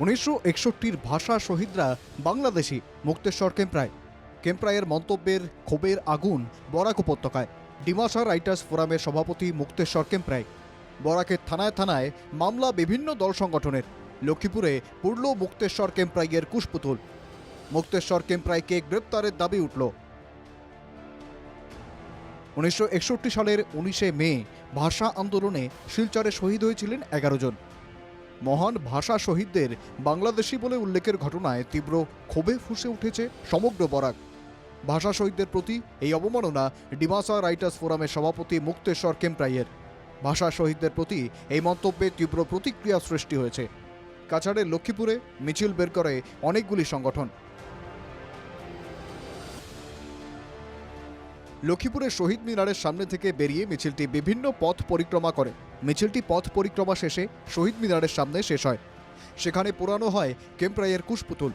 1961 ভাষা শহীদরা বাংলাদেশি মুক্তেশ্বর কেম্প্রায়ের মন্তব্যের ক্ষোভের আগুন বরাক উপত্যকায়। ডিমাসা রাইটার্স ফোরামের সভাপতি মুক্তেশ্বর কেম্প্রায়। বরাকের থানায় থানায় মামলা বিভিন্ন দল সংগঠনের। লক্ষ্মীপুরে পুরল মুক্তেশ্বর কেম্প্রাইয়ের কুশপুতুল। মুক্তেশ্বর কেম্প্রাইকে গ্রেপ্তারের দাবি উঠল। 1961 সালের 19 মে ভাষা আন্দোলনে শিলচরে শহীদ হয়েছিলেন 11 জন। মহান ভাষা শহীদদের বাংলাদেশি বলে উল্লেখের ঘটনায় তীব্র ক্ষোভে ফুঁসে উঠেছে সমগ্র বরাক। ভাষা শহীদদের প্রতি এই অবমাননা ডিমাসা রাইটার্স ফোরামের সভাপতি মুক্তেশ্বর কেম্প্রাইয়ের। ভাষা শহীদদের প্রতি এই মন্তব্যে তীব্র প্রতিক্রিয়া সৃষ্টি হয়েছে। কাছাড়ের লক্ষ্মীপুরে মিছিল বের করে অনেকগুলি সংগঠন। লক্ষ্মীপুরের শহীদ মিনারের সামনে থেকে বেরিয়ে মিছিলটি বিভিন্ন পথ পরিক্রমা করে। মিছিলটি পথ পরিক্রমা শেষে শহীদ মিনারের সামনে শেষ হয়। সেখানে পোড়ানো হয় কেম্প্রাইয়ের কুশপুতুল।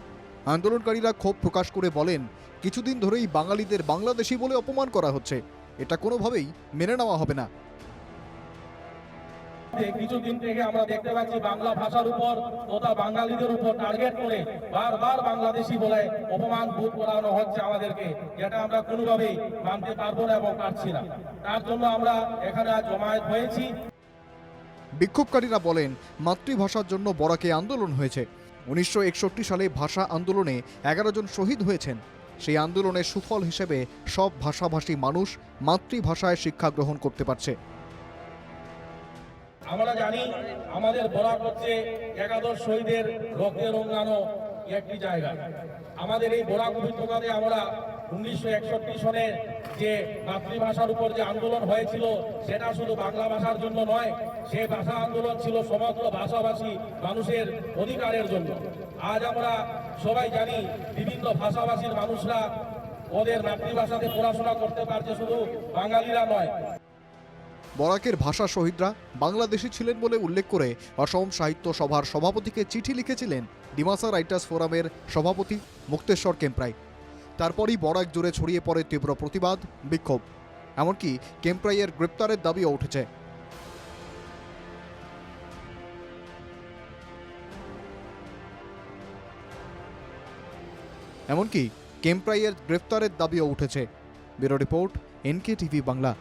আন্দোলনকারীরা ক্ষোভ প্রকাশ করে বলেন, কিছুদিন ধরেই বাঙালিদের বাংলাদেশি বলে অপমান করা হচ্ছে, এটা কোনোভাবেই মেনে নেওয়া হবে না। কিছুদিন থেকে আমরা দেখতে পাচ্ছি বাংলা ভাষার উপর তথা বাঙালিদের উপর টার্গেট করে বারবার বাংলাদেশি বলে অপমান বোধ করানো হচ্ছে আমাদেরকে, যেটা আমরা কোনোভাবেই মানতে পারবো না এবং পারছি না। তার জন্য আমরা এখানে আজ জমায়েত হয়েছি। বিক্ষোভকারীরা বলেন, মাতৃভাষার জন্য বরাকে আন্দোলন হয়েছে। 1961 সালে ভাষা আন্দোলনে 11 জন শহীদ হয়েছেন। সেই আন্দোলনের সুফল হিসেবে সব ভাষাভাষী মানুষ মাতৃভাষায় শিক্ষা গ্রহণ করতে পারছে। আমরা জানি আমাদের বরাক হচ্ছে একাদশ শহীদের রক্তে রঙানো একটি জায়গা। আমাদের এই বরাক উপত্যকাতে আমরা 1961 সনের যে মাতৃভাষার উপর যে আন্দোলন হয়েছিল সেটা শুধু বাংলা ভাষার জন্য নয়, সে ভাষা আন্দোলন ছিল সমগ্র ভাষাভাষী মানুষের অধিকারের জন্য। আজ আমরা সবাই জানি বিভিন্ন ভাষাভাষীর মানুষরা ওদের মাতৃভাষাতে পড়াশোনা করতে পারছে, শুধু বাঙালিরা নয়। বরাকের ভাষা শহীদরা বাংলাদেশি ছিলেন বলে উল্লেখ করে অসম সাহিত্য সভার সভাপতিকে চিঠি লিখেছিলেন ডিমাসা রাইটার্স ফোরামের সভাপতি মুক্তেশ্বর কেম্প্রাই। তারপরই বরাক জুড়ে ছড়িয়ে পড়ে তীব্র প্রতিবাদ, বিক্ষোভ। এমনকি কেম্প্রাইয়ের গ্রেপ্তারের দাবিও উঠেছে। Bureau report, NK TV Bangla.